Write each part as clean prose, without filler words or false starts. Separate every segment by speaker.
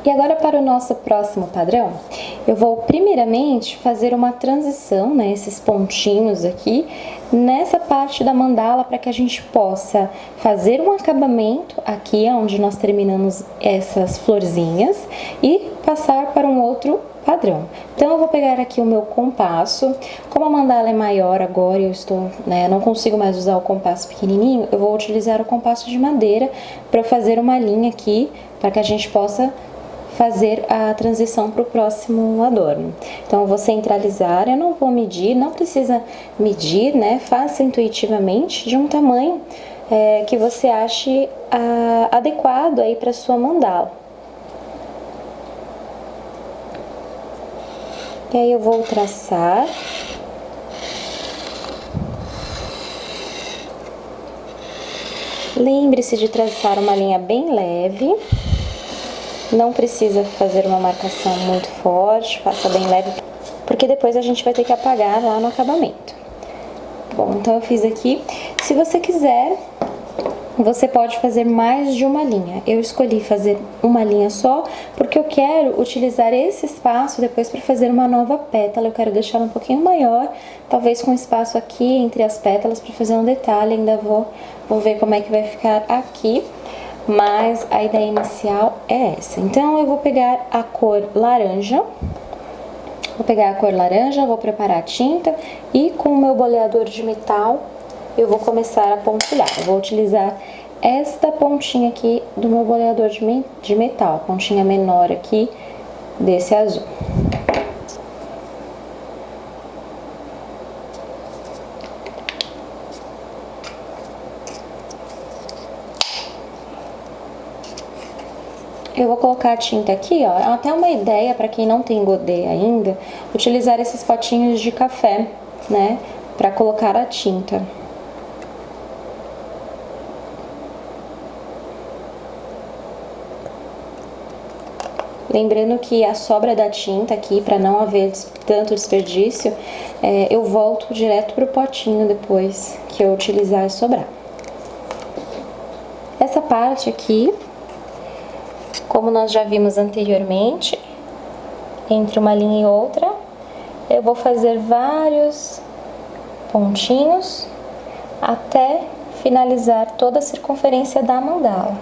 Speaker 1: E agora para o nosso próximo padrão, eu vou primeiramente fazer uma transição, né, esses pontinhos aqui, nessa parte da mandala para que a gente possa fazer um acabamento aqui onde nós terminamos essas florzinhas e passar para um outro padrão. Então eu vou pegar aqui o meu compasso, como a mandala é maior agora, eu estou, né, não consigo mais usar o compasso pequenininho, eu vou utilizar o compasso de madeira para fazer uma linha aqui, para que a gente possa fazer a transição para o próximo adorno. Então eu vou centralizar, eu não vou medir, não precisa medir, né, faça intuitivamente de um tamanho que você ache adequado aí para sua mandala. E aí eu vou traçar. Lembre-se de traçar uma linha bem leve. Não precisa fazer uma marcação muito forte, faça bem leve, porque depois a gente vai ter que apagar lá no acabamento. Bom, então eu fiz aqui. Se você quiser, você pode fazer mais de uma linha. Eu escolhi fazer uma linha só, porque eu quero utilizar esse espaço depois para fazer uma nova pétala. Eu quero deixar um pouquinho maior, talvez com espaço aqui entre as pétalas para fazer um detalhe. Ainda vou ver como é que vai ficar aqui. Mas a ideia inicial é essa. Então, eu vou pegar a cor laranja. Vou preparar a tinta e com o meu boleador de metal, eu vou começar a pontilhar. Eu vou utilizar esta pontinha aqui do meu boleador de metal, a pontinha menor aqui desse azul. Eu vou colocar a tinta aqui, ó, até uma ideia para quem não tem godê ainda, utilizar esses potinhos de café, né, para colocar a tinta. Lembrando que a sobra da tinta aqui, para não haver tanto desperdício, eu volto direto pro potinho depois que eu utilizar e sobrar. Essa parte aqui, como nós já vimos anteriormente, entre uma linha e outra, eu vou fazer vários pontinhos até finalizar toda a circunferência da mandala.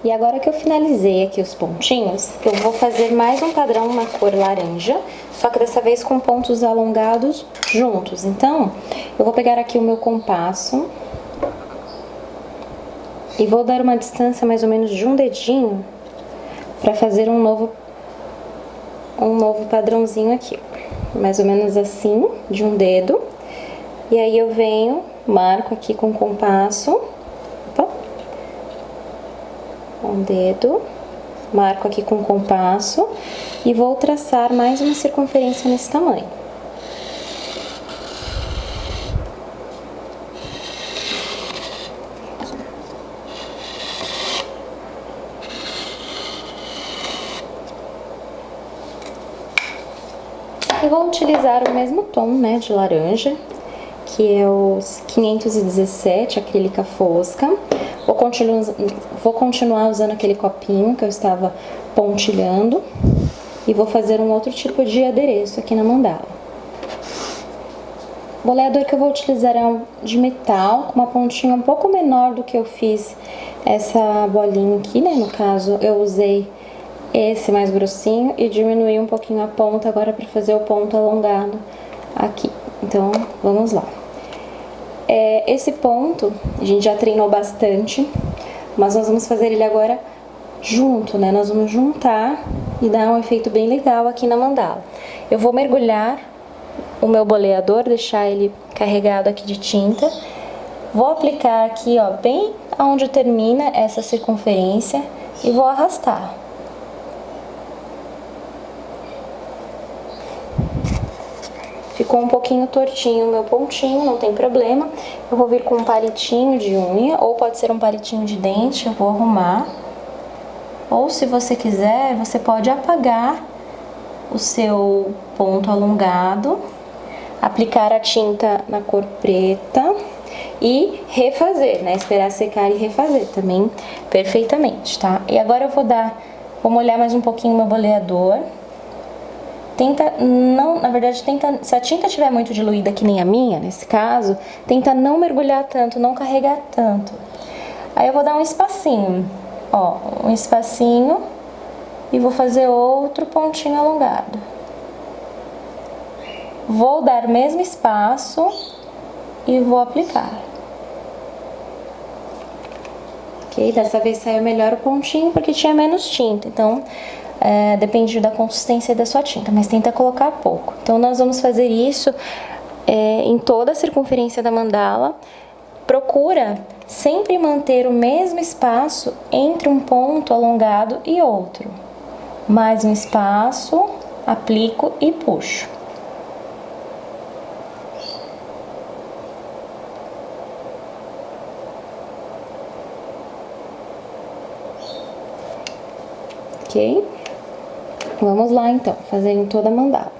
Speaker 1: E agora que eu finalizei aqui os pontinhos, eu vou fazer mais um padrão na cor laranja, só que dessa vez com pontos alongados juntos. Então, eu vou pegar aqui o meu compasso e vou dar uma distância mais ou menos de um dedinho para fazer um novo padrãozinho aqui. Mais ou menos assim, de um dedo. E aí eu venho, marco aqui com o compasso. Um dedo, marco aqui com o compasso e vou traçar mais uma circunferência nesse tamanho. E vou utilizar o mesmo tom, né, de laranja, que é os 517 acrílica fosca. Vou continuar usando aquele copinho que eu estava pontilhando e vou fazer um outro tipo de adereço aqui na mandala. O boleador que eu vou utilizar é um de metal, com uma pontinha um pouco menor do que eu fiz essa bolinha aqui, né? No caso, eu usei esse mais grossinho e diminuí um pouquinho a ponta agora para fazer o ponto alongado aqui. Então, vamos lá. Esse ponto a gente já treinou bastante, mas nós vamos fazer ele agora junto, né? Nós vamos juntar e dar um efeito bem legal aqui na mandala. Eu vou mergulhar o meu boleador, deixar ele carregado aqui de tinta. Vou aplicar aqui, ó, bem onde termina essa circunferência e vou arrastar. ficou um pouquinho tortinho o meu pontinho, não tem problema. Eu vou vir com um palitinho de unha, ou pode ser um palitinho de dente, eu vou arrumar. Ou se você quiser, você pode apagar o seu ponto alongado, aplicar a tinta na cor preta e refazer, né? Esperar secar e refazer também perfeitamente, tá? E agora eu vou molhar mais um pouquinho o meu boleador. Tenta não, na verdade, se a tinta estiver muito diluída, que nem a minha, nesse caso, tenta não mergulhar tanto, não carregar tanto. Aí eu vou dar um espacinho, ó, um espacinho e vou fazer outro pontinho alongado. Vou dar o mesmo espaço e vou aplicar. Ok? Dessa vez saiu melhor o pontinho porque tinha menos tinta, então depende da consistência da sua tinta, mas tenta colocar pouco. Então nós vamos fazer isso em toda a circunferência da mandala. Procura sempre manter o mesmo espaço entre um ponto alongado e outro. Mais um espaço, aplico e puxo. Ok? Vamos lá então, fazer em toda a mandala.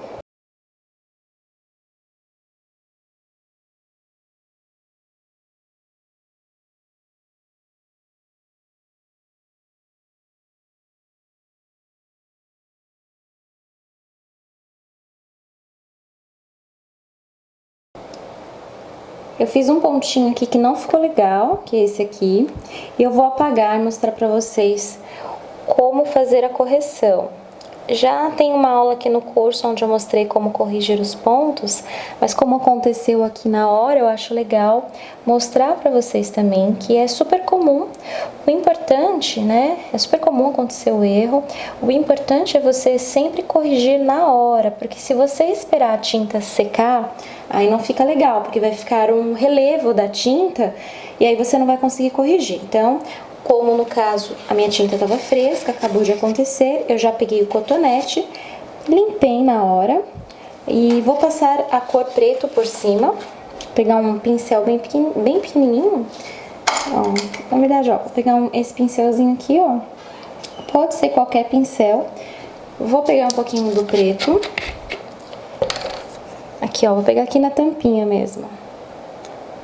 Speaker 1: Eu fiz um pontinho aqui que não ficou legal, que é esse aqui, e eu vou apagar e mostrar pra vocês como fazer a correção. Já tem uma aula aqui no curso onde eu mostrei como corrigir os pontos, mas como aconteceu aqui na hora, eu acho legal mostrar para vocês também que é super comum. O importante, né, é super comum acontecer o erro. O importante é você sempre corrigir na hora, porque se você esperar a tinta secar, aí não fica legal, porque vai ficar um relevo da tinta e aí você não vai conseguir corrigir. Então, como no caso a minha tinta estava fresca, acabou de acontecer, eu já peguei o cotonete, limpei na hora e vou passar a cor preto por cima, pegar um pincel bem pequenininho, ó, na verdade, ó, vou pegar esse pincelzinho aqui, ó, pode ser qualquer pincel, vou pegar um pouquinho do preto, aqui ó, vou pegar aqui na tampinha mesmo,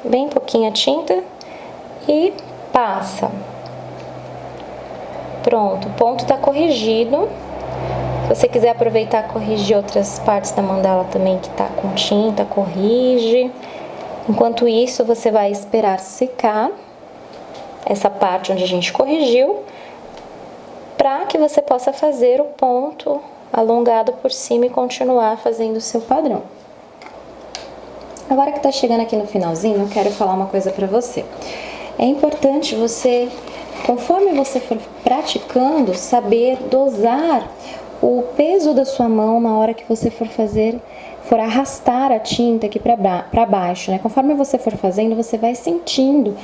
Speaker 1: bem pouquinha tinta e passa. Pronto, o ponto tá corrigido. Se você quiser aproveitar e corrigir outras partes da mandala também que tá com tinta, corrige. Enquanto isso, você vai esperar secar essa parte onde a gente corrigiu, para que você possa fazer o ponto alongado por cima e continuar fazendo o seu padrão. Agora que tá chegando aqui no finalzinho, eu quero falar uma coisa pra você. É importante você, conforme você for praticando, saber dosar o peso da sua mão na hora que você for arrastar a tinta aqui para baixo, né? Conforme você for fazendo, você vai sentindo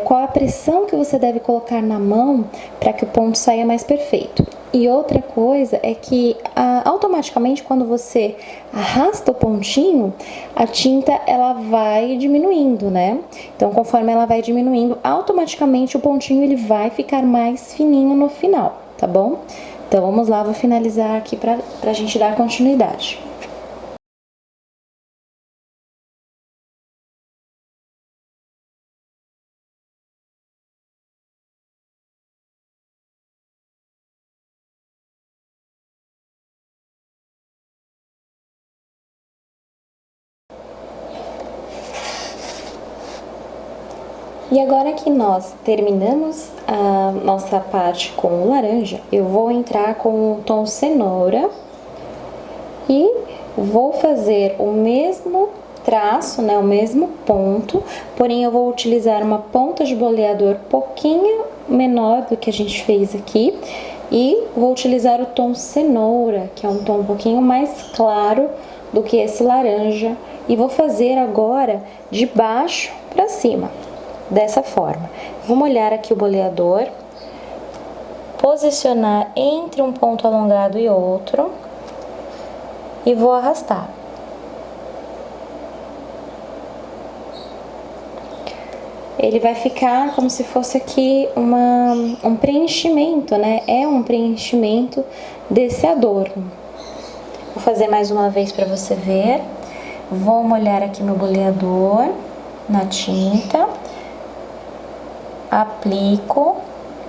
Speaker 1: qual a pressão que você deve colocar na mão para que o ponto saia mais perfeito. E outra coisa é que automaticamente quando você arrasta o pontinho, a tinta ela vai diminuindo, né? Então conforme ela vai diminuindo, automaticamente o pontinho ele vai ficar mais fininho no final, tá bom? Então vamos lá, vou finalizar aqui pra gente dar continuidade. E agora que nós terminamos a nossa parte com o laranja, eu vou entrar com o tom cenoura e vou fazer o mesmo traço, né, o mesmo ponto, porém eu vou utilizar uma ponta de boleador pouquinho menor do que a gente fez aqui e vou utilizar o tom cenoura, que é um tom um pouquinho mais claro do que esse laranja, e vou fazer agora de baixo para cima. Dessa forma, vou molhar aqui o boleador, posicionar entre um ponto alongado e outro e vou arrastar. ele vai ficar como se fosse aqui um preenchimento, né? É um preenchimento desse adorno. Vou fazer mais uma vez para você ver. Vou molhar aqui meu boleador na tinta, aplico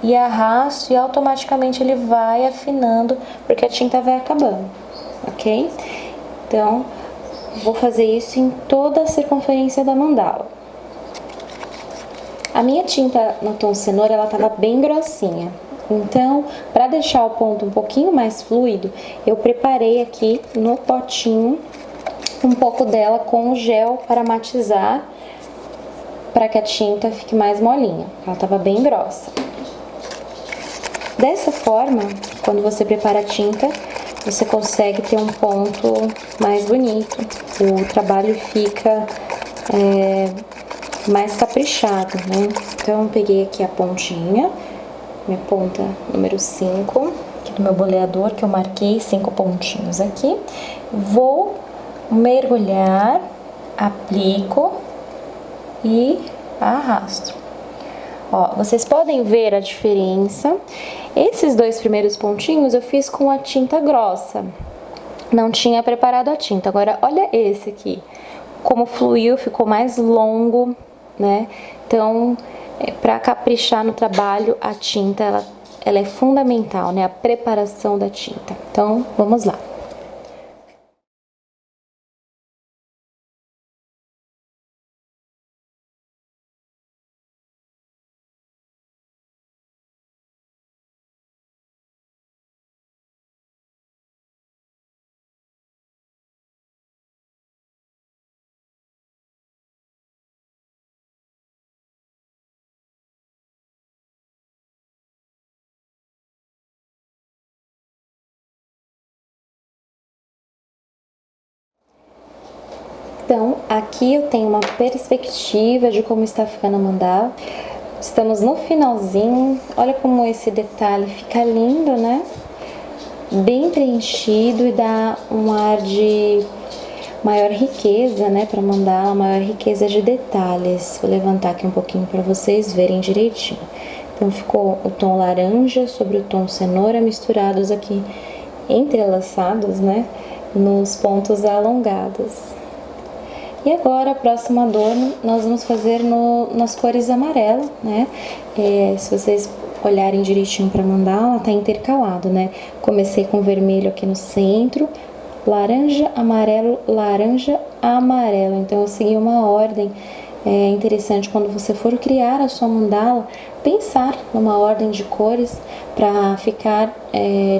Speaker 1: e arrasto e automaticamente ele vai afinando, porque a tinta vai acabando, ok? Então, vou fazer isso em toda a circunferência da mandala. A minha tinta no tom cenoura, ela tava bem grossinha. Então, para deixar o ponto um pouquinho mais fluido, eu preparei aqui no potinho um pouco dela com gel para matizar, para que a tinta fique mais molinha. Ela tava bem grossa. Dessa forma, quando você prepara a tinta, você consegue ter um ponto mais bonito. O trabalho fica mais caprichado, né? Então, eu peguei aqui a pontinha, minha ponta número 5, aqui do meu boleador, que eu marquei 5 pontinhos aqui. Vou mergulhar, aplico e arrasto. Ó, vocês podem ver a diferença. Esses 2 primeiros pontinhos eu fiz com a tinta grossa. Não tinha preparado a tinta. Agora, olha esse aqui. Como fluiu, ficou mais longo, né? Então, para caprichar no trabalho, a tinta, ela é fundamental, né? A preparação da tinta. Então, vamos lá. Então, aqui eu tenho uma perspectiva de como está ficando a mandala. Estamos no finalzinho. Olha como esse detalhe fica lindo, né? Bem preenchido e dá um ar de maior riqueza, né? Para mandala, maior riqueza de detalhes. Vou levantar aqui um pouquinho para vocês verem direitinho. Então, ficou o tom laranja sobre o tom cenoura misturados aqui, entrelaçados, né? Nos pontos alongados. E agora, o próximo adorno, nós vamos fazer nas cores amarela, né? Se vocês olharem direitinho para mandala, tá intercalado, né? Comecei com vermelho aqui no centro, laranja, amarelo, laranja, amarelo. Então, eu segui uma ordem interessante quando você for criar a sua mandala, pensar numa ordem de cores para ficar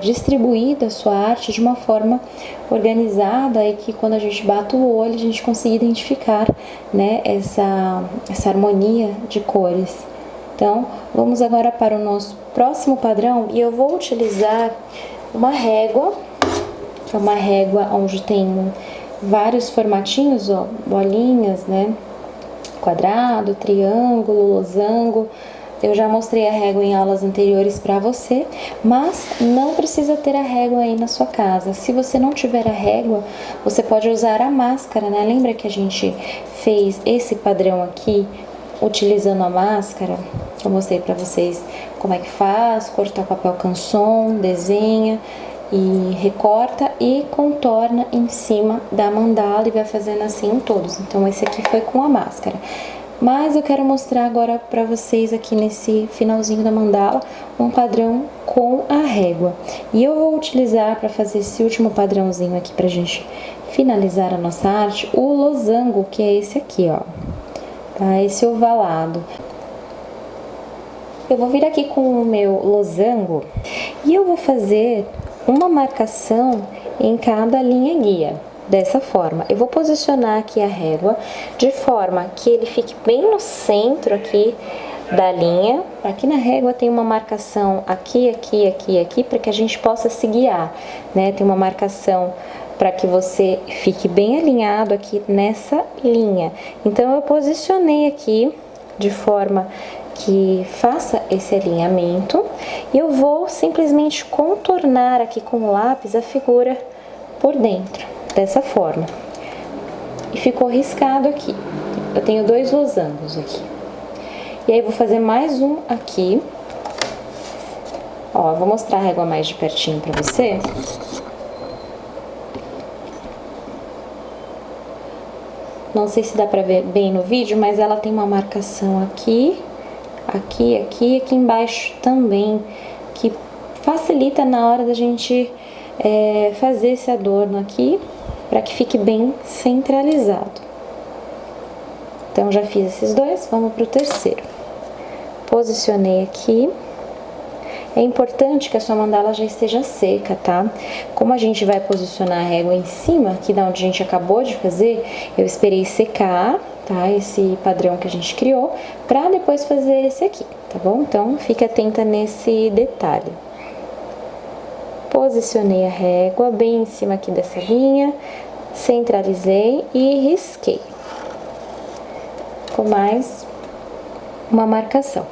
Speaker 1: distribuída a sua arte de uma forma organizada e que quando a gente bate o olho a gente consiga identificar, né, essa harmonia de cores. Então, vamos agora para o nosso próximo padrão e eu vou utilizar uma régua, que é uma régua onde tem vários formatinhos, ó, bolinhas, né? Quadrado, triângulo, losango. Eu já mostrei a régua em aulas anteriores para você, mas não precisa ter a régua aí na sua casa. Se você não tiver a régua, você pode usar a máscara, né? Lembra que a gente fez esse padrão aqui utilizando a máscara? Eu mostrei para vocês como é que faz, cortar papel canson, desenha e recorta e contorna em cima da mandala e vai fazendo assim em todos. Então esse aqui foi com a máscara. Mas eu quero mostrar agora para vocês aqui nesse finalzinho da mandala um padrão com a régua. E eu vou utilizar para fazer esse último padrãozinho aqui pra gente finalizar a nossa arte, o losango, que é esse aqui, ó. Tá? Esse ovalado. Eu vou vir aqui com o meu losango e eu vou fazer uma marcação em cada linha guia, dessa forma. Eu vou posicionar aqui a régua de forma que ele fique bem no centro aqui da linha. Aqui na régua tem uma marcação aqui, aqui, aqui, aqui, para que a gente possa se guiar, né? Tem uma marcação para que você fique bem alinhado aqui nessa linha. Então, eu posicionei aqui de forma que faça esse alinhamento e eu vou simplesmente contornar aqui com o lápis a figura por dentro, dessa forma. E ficou riscado aqui. Eu tenho 2 losangos aqui. E aí, vou fazer mais um aqui. Ó, vou mostrar a régua mais de pertinho pra você. Não sei se dá pra ver bem no vídeo, mas ela tem uma marcação aqui, aqui, aqui e aqui embaixo também, que facilita na hora da gente fazer esse adorno aqui, para que fique bem centralizado. Então, já fiz esses dois, vamos pro terceiro. Posicionei aqui. É importante que a sua mandala já esteja seca, tá? Como a gente vai posicionar a régua em cima, aqui da onde a gente acabou de fazer, eu esperei secar, tá? Esse padrão que a gente criou, pra depois fazer esse aqui, tá bom? Então, fique atenta nesse detalhe. Posicionei a régua bem em cima aqui dessa linha, centralizei e risquei. Com mais uma marcação.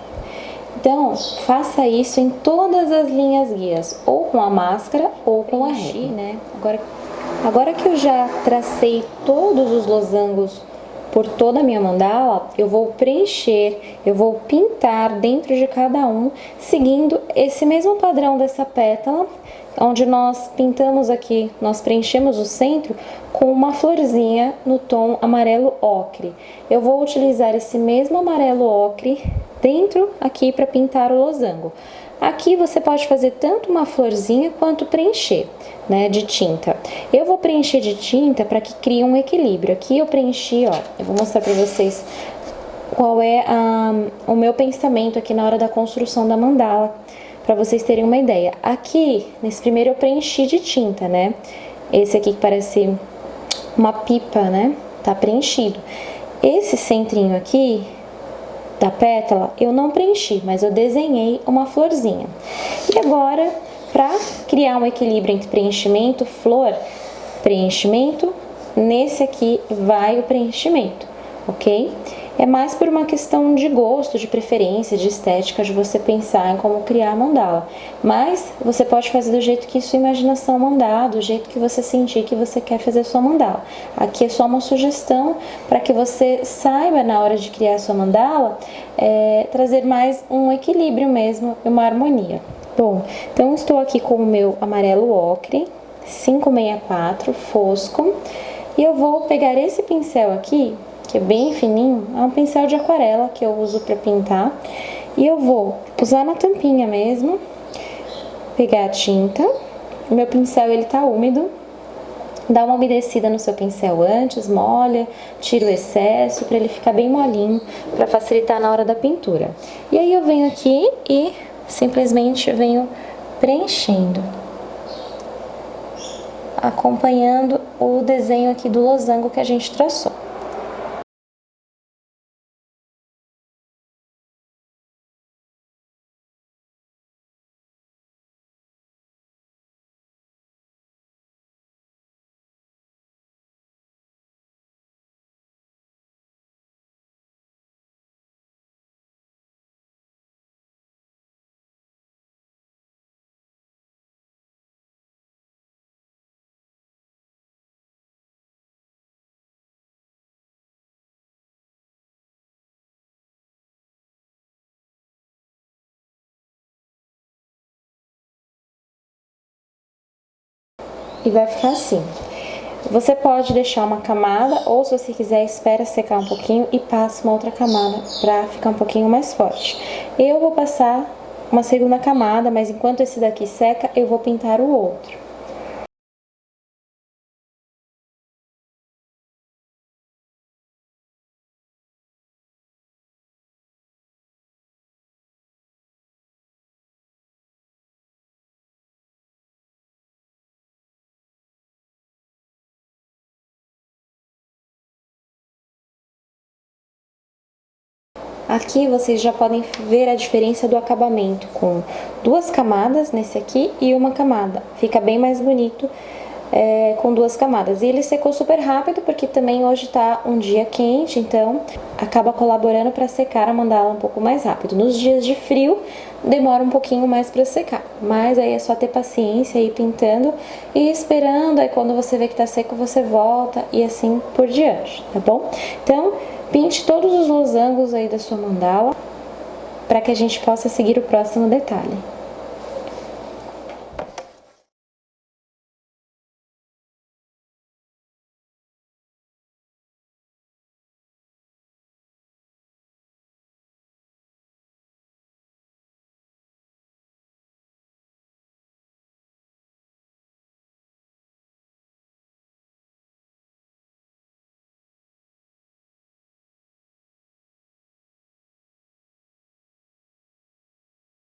Speaker 1: Então, faça isso em todas as linhas guias, ou com a máscara ou com a régua, né? Agora que eu já tracei todos os losangos por toda a minha mandala, eu vou preencher, eu vou pintar dentro de cada um, seguindo esse mesmo padrão dessa pétala, onde nós pintamos aqui, nós preenchemos o centro com uma florzinha no tom amarelo ocre. Eu vou utilizar esse mesmo amarelo ocre dentro aqui para pintar o losango. Aqui você pode fazer tanto uma florzinha quanto preencher, né, de tinta. Eu vou preencher de tinta para que crie um equilíbrio. Aqui eu preenchi, ó, eu vou mostrar para vocês qual é o meu pensamento aqui na hora da construção da mandala, para vocês terem uma ideia. Aqui, nesse primeiro eu preenchi de tinta, né, esse aqui que parece uma pipa, né, tá preenchido. Esse centrinho aqui da pétala eu não preenchi, mas eu desenhei uma florzinha. E agora, para criar um equilíbrio entre preenchimento, flor, preenchimento, nesse aqui vai o preenchimento, ok? É mais por uma questão de gosto, de preferência, de estética, de você pensar em como criar a mandala. Mas você pode fazer do jeito que sua imaginação mandar, do jeito que você sentir que você quer fazer a sua mandala. Aqui é só uma sugestão para que você saiba, na hora de criar a sua mandala, trazer mais um equilíbrio mesmo, uma harmonia. Bom, então estou aqui com o meu amarelo ocre, 564, fosco, e eu vou pegar esse pincel aqui, que é bem fininho, é um pincel de aquarela que eu uso para pintar, e eu vou usar na tampinha mesmo, pegar a tinta, o meu pincel ele tá úmido, dá uma umedecida no seu pincel antes, molha, tira o excesso para ele ficar bem molinho, para facilitar na hora da pintura. E aí eu venho aqui e simplesmente venho preenchendo, acompanhando o desenho aqui do losango que a gente traçou. E vai ficar assim. Você pode deixar uma camada, ou se você quiser, espera secar um pouquinho e passa uma outra camada pra ficar um pouquinho mais forte. Eu vou passar uma segunda camada, mas enquanto esse daqui seca, eu vou pintar o outro. Aqui vocês já podem ver a diferença do acabamento, com duas camadas nesse aqui e uma camada. Fica bem mais bonito com duas camadas. E ele secou super rápido, porque também hoje tá um dia quente, então acaba colaborando para secar a mandala um pouco mais rápido. Nos dias de frio, demora um pouquinho mais para secar, mas aí é só ter paciência e ir pintando e esperando. Aí quando você vê que tá seco, você volta e assim por diante, tá bom? Então, pinte todos os losangos aí da sua mandala. para que a gente possa seguir o próximo detalhe.